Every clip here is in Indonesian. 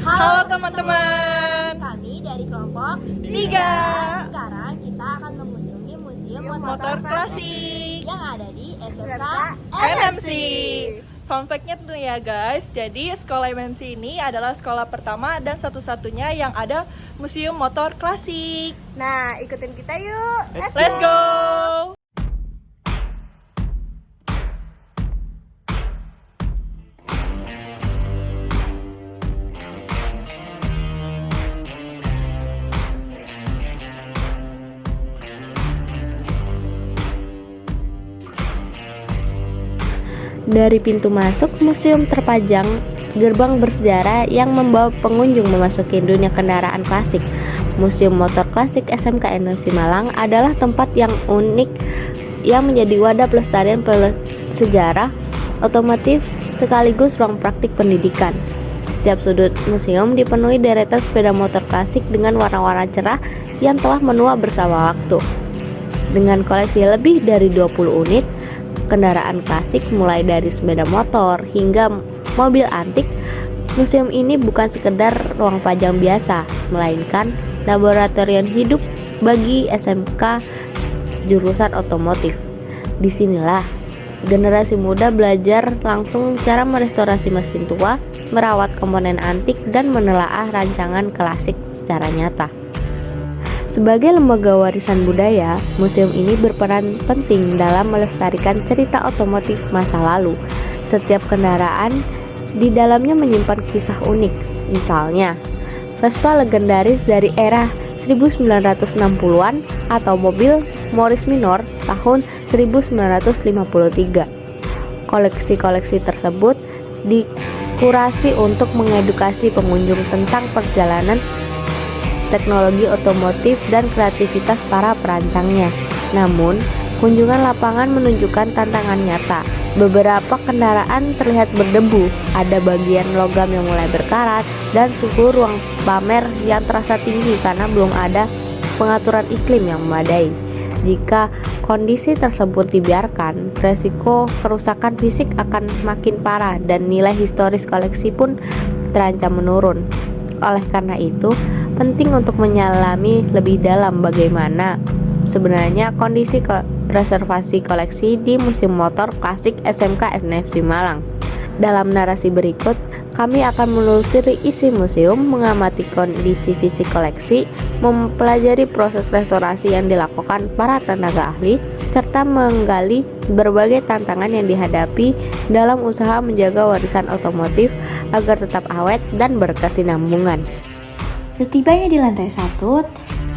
Halo teman-teman. Kami dari kelompok 3. Sekarang kita akan mengunjungi Museum Motor klasik yang ada di SMK MMC. Fun fact-nya tuh ya guys, jadi sekolah MMC ini adalah sekolah pertama dan satu-satunya yang ada museum motor klasik. Nah, ikutin kita yuk. Let's go! Dari pintu masuk, museum terpajang gerbang bersejarah yang membawa pengunjung memasuki dunia kendaraan klasik. Museum Motor Klasik SMK MMC Malang adalah tempat yang unik yang menjadi wadah pelestarian sejarah otomotif sekaligus ruang praktik pendidikan. Setiap sudut museum dipenuhi deretan sepeda motor klasik dengan warna-warna cerah yang telah menua bersama waktu. Dengan koleksi lebih dari 20 unit kendaraan klasik mulai dari sepeda motor hingga mobil antik, museum ini bukan sekedar ruang pajang biasa, melainkan laboratorium hidup bagi SMK jurusan otomotif. Disinilah generasi muda belajar langsung cara merestorasi mesin tua, merawat komponen antik, dan menelaah rancangan klasik secara nyata. Sebagai lembaga warisan budaya, museum ini berperan penting dalam melestarikan cerita otomotif masa lalu. Setiap kendaraan di dalamnya menyimpan kisah unik, misalnya Vespa legendaris dari era 1960-an atau mobil Morris Minor tahun 1953. Koleksi-koleksi tersebut dikurasi untuk mengedukasi pengunjung tentang perjalanan teknologi otomotif dan kreativitas para perancangnya. Namun, kunjungan lapangan menunjukkan tantangan nyata. Beberapa kendaraan terlihat berdebu, ada bagian logam yang mulai berkarat, dan suhu ruang pamer yang terasa tinggi karena belum ada pengaturan iklim yang memadai. Jika kondisi tersebut dibiarkan, resiko kerusakan fisik akan makin parah dan nilai historis koleksi pun terancam menurun. Oleh karena itu, penting untuk menyelami lebih dalam bagaimana sebenarnya kondisi reservasi koleksi di Museum Motor Klasik SMK MMC Malang. Dalam narasi berikut, kami akan menelusuri isi museum, mengamati kondisi fisik koleksi, mempelajari proses restorasi yang dilakukan para tenaga ahli, serta menggali berbagai tantangan yang dihadapi dalam usaha menjaga warisan otomotif agar tetap awet dan berkesinambungan. Setibanya di lantai 1,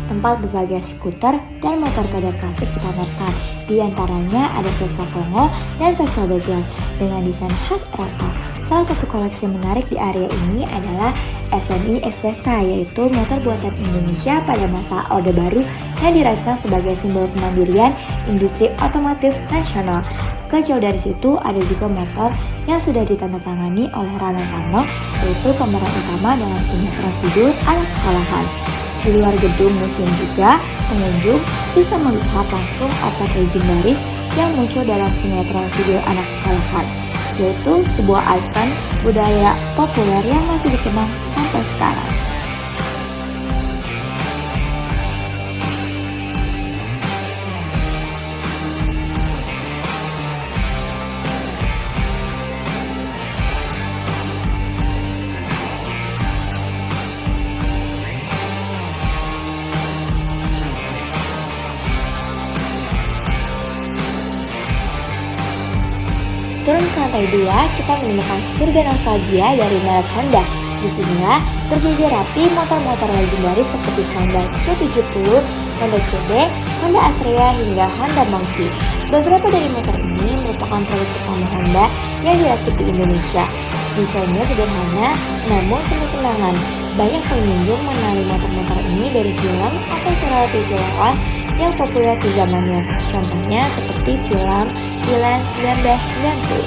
tempat berbagai skuter dan motor pedal klasik dipamerkan. Di antaranya ada Vespa Pongo dan Vespa Douglas dengan desain khas Eropa. Salah satu koleksi menarik di area ini adalah SNI Expressa, yaitu motor buatan Indonesia pada masa Orde Baru yang dirancang sebagai simbol kemandirian industri otomotif nasional. Gak jauh dari situ ada juga motor yang sudah ditandatangani oleh Rano Karno, yaitu pemeran utama dalam sinetron Sidul Anak Sekolahan. Di luar gedung museum juga, pengunjung bisa melihat langsung outfit legendaris yang muncul dalam sinetron Sidul Anak Sekolahan, yaitu sebuah ikon budaya populer yang masih dikenang sampai sekarang. Turun ke lantai 2, kita menemukan surga nostalgia dari merek Honda. Disinilah berjejer rapi motor-motor legendaris seperti Honda C70, Honda CB, Honda Astrea hingga Honda Monkey. Beberapa dari motor ini merupakan produk pertama Honda yang dirakit di Indonesia. Desainnya sederhana namun penuh kenangan. Banyak pengunjung mengenali motor-motor ini dari film atau serial TV lawas yang populer di zamannya. Contohnya seperti film Milan 1990.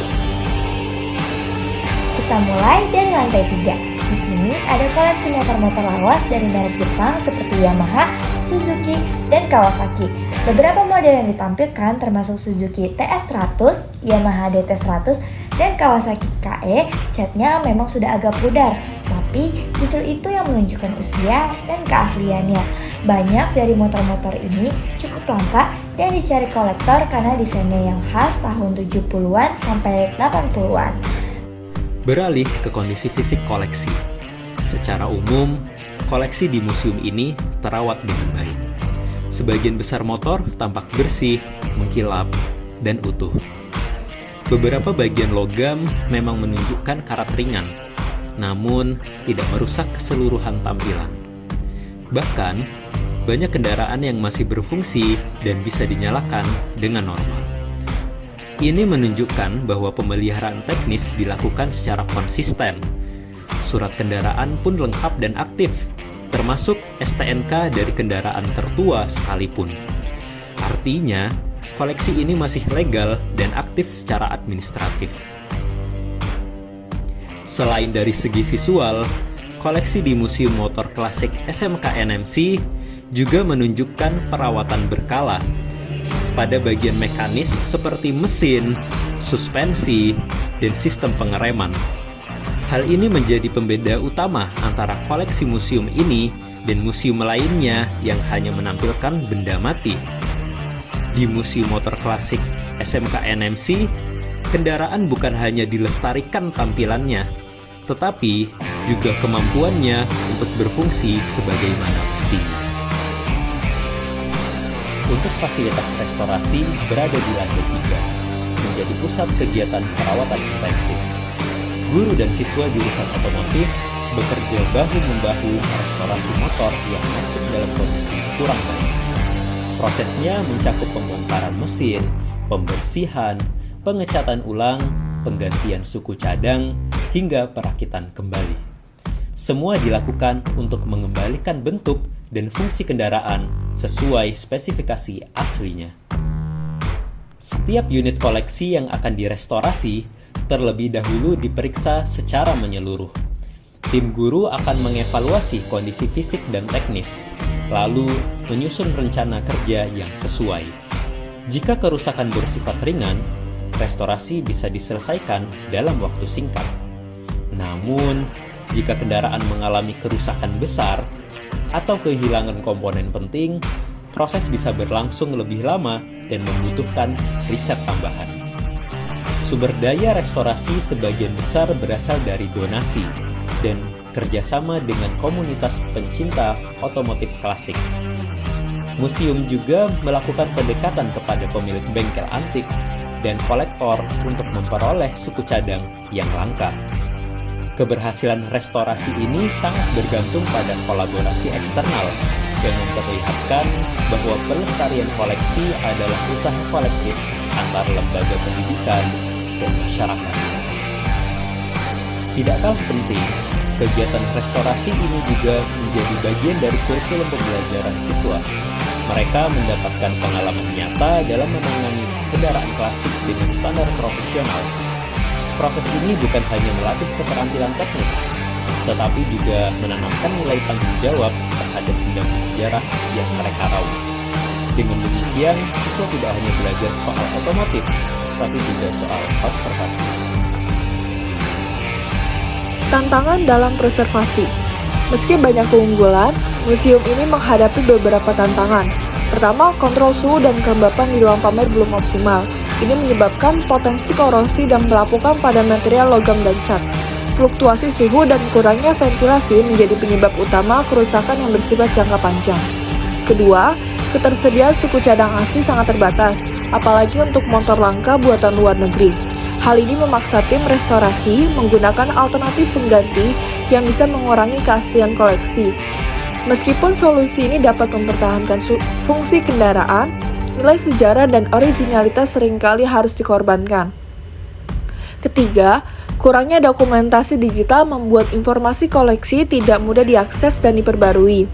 Kita mulai dari lantai 3. Di sini ada koleksi motor-motor lawas dari merek Jepang seperti Yamaha, Suzuki, dan Kawasaki. Beberapa model yang ditampilkan termasuk Suzuki TS100, Yamaha DT100, dan Kawasaki KE. Catnya memang sudah agak pudar, tapi Tapi justru itu yang menunjukkan usia dan keasliannya. Banyak dari motor-motor ini cukup langka dan dicari kolektor karena desainnya yang khas tahun 70-an sampai 80-an. Beralih ke kondisi fisik koleksi. Secara umum, koleksi di museum ini terawat dengan baik. Sebagian besar motor tampak bersih, mengkilap, dan utuh. Beberapa bagian logam memang menunjukkan karat ringan, namun tidak merusak keseluruhan tampilan. Bahkan, banyak kendaraan yang masih berfungsi dan bisa dinyalakan dengan normal. Ini menunjukkan bahwa pemeliharaan teknis dilakukan secara konsisten. Surat kendaraan pun lengkap dan aktif, termasuk STNK dari kendaraan tertua sekalipun. Artinya, koleksi ini masih legal dan aktif secara administratif. Selain dari segi visual, koleksi di Museum Motor Klasik SMK NMC juga menunjukkan perawatan berkala pada bagian mekanis seperti mesin, suspensi, dan sistem pengereman. Hal ini menjadi pembeda utama antara koleksi museum ini dan museum lainnya yang hanya menampilkan benda mati. Di Museum Motor Klasik SMK NMC, kendaraan bukan hanya dilestarikan tampilannya, tetapi juga kemampuannya untuk berfungsi sebagaimana mestinya. Untuk fasilitas restorasi berada di lantai 3, menjadi pusat kegiatan perawatan intensif. Guru dan siswa jurusan otomotif bekerja bahu-membahu merestorasi motor yang masuk dalam kondisi kurang baik. Prosesnya mencakup pembongkaran mesin, pembersihan, pengecatan ulang, penggantian suku cadang, hingga perakitan kembali. Semua dilakukan untuk mengembalikan bentuk dan fungsi kendaraan sesuai spesifikasi aslinya. Setiap unit koleksi yang akan direstorasi terlebih dahulu diperiksa secara menyeluruh. Tim guru akan mengevaluasi kondisi fisik dan teknis, lalu menyusun rencana kerja yang sesuai. Jika kerusakan bersifat ringan, restorasi bisa diselesaikan dalam waktu singkat. Namun, jika kendaraan mengalami kerusakan besar atau kehilangan komponen penting, proses bisa berlangsung lebih lama dan membutuhkan riset tambahan. Sumber daya restorasi sebagian besar berasal dari donasi dan kerjasama dengan komunitas pencinta otomotif klasik. Museum juga melakukan pendekatan kepada pemilik bengkel antik dan kolektor untuk memperoleh suku cadang yang langka. Keberhasilan restorasi ini sangat bergantung pada kolaborasi eksternal yang memperlihatkan bahwa pelestarian koleksi adalah usaha kolektif antar lembaga pendidikan dan masyarakat. Tidak kalah penting, kegiatan restorasi ini juga menjadi bagian dari kurikulum pembelajaran siswa. Mereka mendapatkan pengalaman nyata dalam menangani kendaraan klasik dengan standar profesional. Proses ini bukan hanya melatih keterampilan teknis, tetapi juga menanamkan nilai tanggung jawab terhadap bidang sejarah yang mereka raih. Dengan demikian, siswa tidak hanya belajar soal otomotif, tapi juga soal konservasi. Tantangan dalam preservasi. Meski banyak keunggulan, museum ini menghadapi beberapa tantangan. Pertama, kontrol suhu dan kelembapan di ruang pamer belum optimal. Ini menyebabkan potensi korosi dan pelapukan pada material logam dan cat. Fluktuasi suhu dan kurangnya ventilasi menjadi penyebab utama kerusakan yang bersifat jangka panjang. Kedua, ketersediaan suku cadang asli sangat terbatas, apalagi untuk motor langka buatan luar negeri. Hal ini memaksa tim restorasi menggunakan alternatif pengganti yang bisa mengurangi keaslian koleksi. Meskipun solusi ini dapat mempertahankan fungsi kendaraan, nilai sejarah dan originalitas seringkali harus dikorbankan. Ketiga, kurangnya dokumentasi digital membuat informasi koleksi tidak mudah diakses dan diperbarui.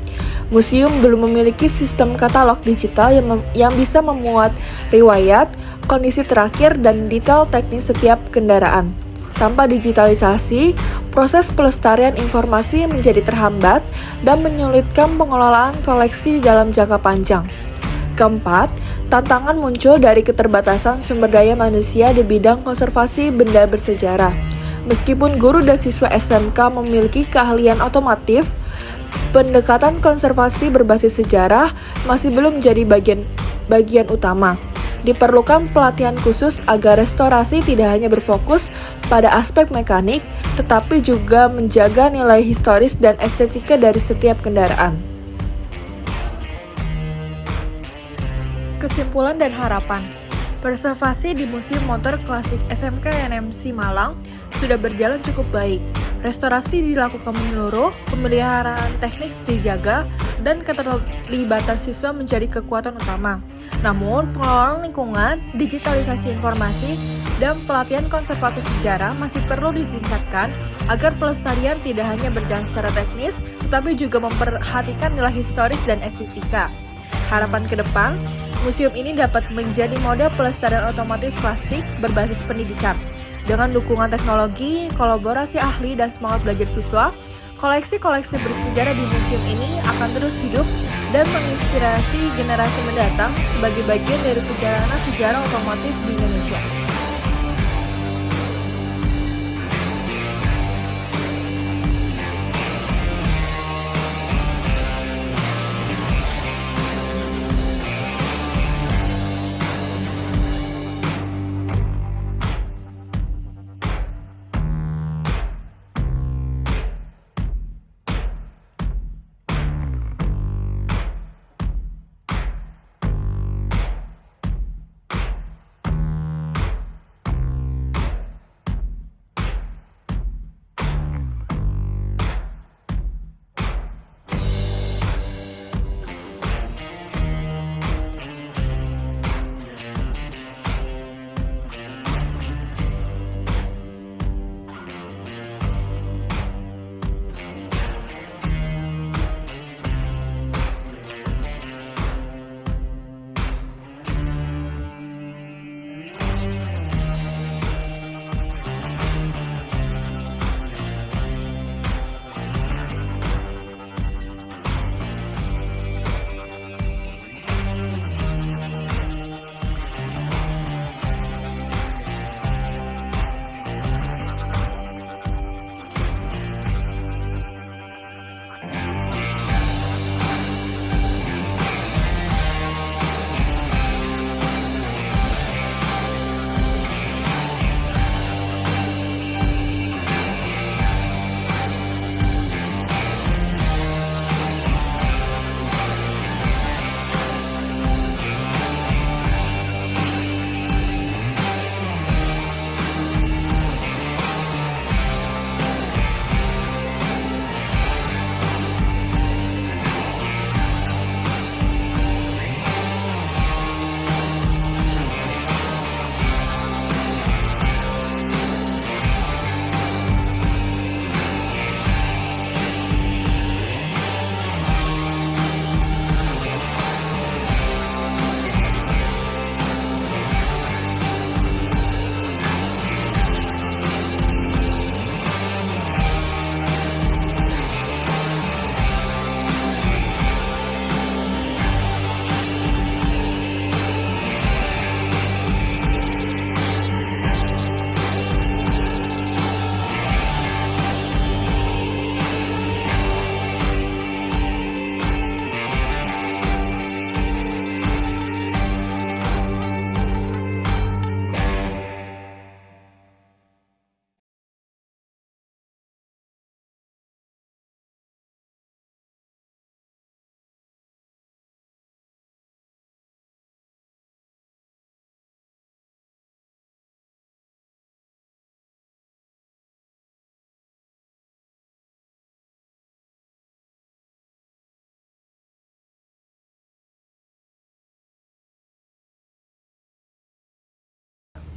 Museum belum memiliki sistem katalog digital yang bisa memuat riwayat, kondisi terakhir, dan detail teknis setiap kendaraan. Tanpa digitalisasi, proses pelestarian informasi menjadi terhambat dan menyulitkan pengelolaan koleksi dalam jangka panjang. Keempat, tantangan muncul dari keterbatasan sumber daya manusia di bidang konservasi benda bersejarah. Meskipun guru dan siswa SMK memiliki keahlian otomotif, pendekatan konservasi berbasis sejarah masih belum menjadi bagian utama. Diperlukan pelatihan khusus agar restorasi tidak hanya berfokus pada aspek mekanik, tetapi juga menjaga nilai historis dan estetika dari setiap kendaraan. Kesimpulan dan harapan. Preservasi di Museum Motor Klasik SMK NMC Malang sudah berjalan cukup baik. Restorasi dilakukan menyeluruh, pemeliharaan teknis dijaga, dan keterlibatan siswa menjadi kekuatan utama. Namun, pengelolaan lingkungan, digitalisasi informasi, dan pelatihan konservasi sejarah masih perlu ditingkatkan agar pelestarian tidak hanya berjalan secara teknis, tetapi juga memperhatikan nilai historis dan estetika. Harapan ke depan, museum ini dapat menjadi model pelestarian otomotif klasik berbasis pendidikan. Dengan dukungan teknologi, kolaborasi ahli, dan semangat belajar siswa, koleksi-koleksi bersejarah di museum ini akan terus hidup dan menginspirasi generasi mendatang sebagai bagian dari perjalanan sejarah otomotif di Indonesia.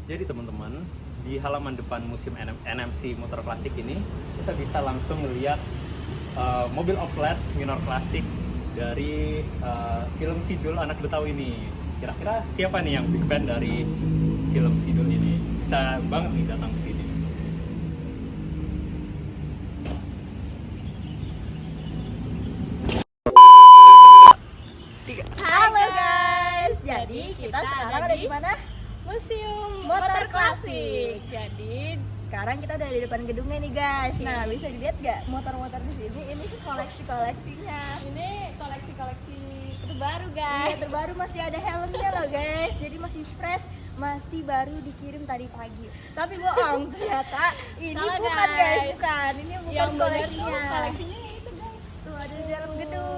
Jadi teman-teman, di halaman depan Museum NMC Motor Klasik ini kita bisa langsung melihat mobil oplet minor klasik dari film Sidul Anak Betawi ini. Kira-kira siapa nih yang big fan dari film Sidul ini? Bisa banget nih datang ke sini. Halo guys, jadi kita sekarang ada di mana? Museum Motor Klasik. Jadi sekarang kita udah di depan gedungnya nih guys. Nah, bisa dilihat gak motor-motor di sini? Ini tuh koleksi-koleksinya. Ini koleksi-koleksi terbaru Iya, guys. terbaru masih ada helmnya loh guys. Jadi masih fresh, masih baru dikirim tadi pagi. Tapi bohong, ternyata ini Salah, bukan guys. bukan. Ini bukan Yang benar tuh koleksinya. koleksinya itu guys. Tuh ada di dalam gedung.